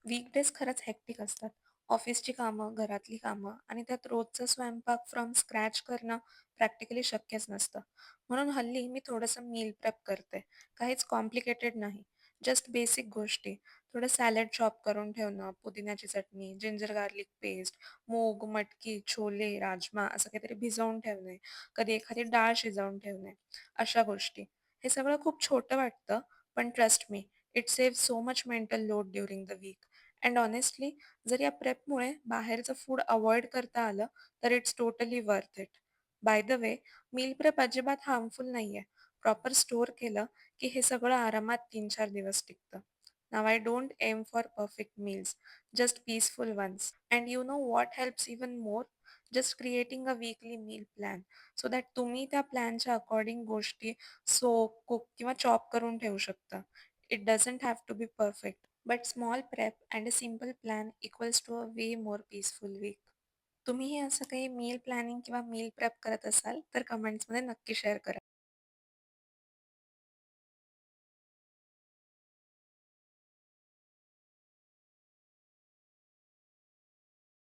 Weekdays खरंच hectic असतात. ऑफिसची कामं, घरातली कामं आणि त्यात रोजचा स्वयंपाक फ्रॉम स्क्रॅच करणं प्रॅक्टिकली शक्यच नसतं. म्हणून हल्ली मी थोडंसं मील प्रेप करते. काहीच कॉम्प्लिकेटेड नाही. जस्ट बेसिक गोष्टी. थोडं सॅलड चॉप करून ठेवणं, पुदिन्याची चटणी, जिंजर गार्लिक पेस्ट, मूग, मटकी, छोले, राजमा असं काहीतरी भिजवून ठेवणे, कधी एखादी डाळ शिजवून ठेवणे, अशा गोष्टी. हे सगळं खूप छोटं वाटतं, पण ट्रस्ट मी, it saves so much mental load during the week. And honestly जर या प्रेपमुळे बाहेरचं फूड अव्हॉइड करता आलं, तर it's totally worth it. By the way, meal prep अजिबात हार्मफुल नाहीये. प्रॉपर स्टोअर केलं, की हे सगळं आरामात 3-4 दिवस टिकतं. Now I don't aim for perfect meals, just peaceful ones. And you know what helps even more? Just creating a weekly meal plan, so that तुम्ही त्या प्लॅनच्या अकॉर्डिंग गोष्टी सोक, कुक किंवा चॉप करून ठेवू शकता. It doesn't have to be perfect, but small prep and a simple plan equals to a way more peaceful week. तुम्हीही असं काही मील प्लॅनिंग किंवा मील प्रेप करत असाल, तर कमेंट्समध्ये नक्की शेअर करा.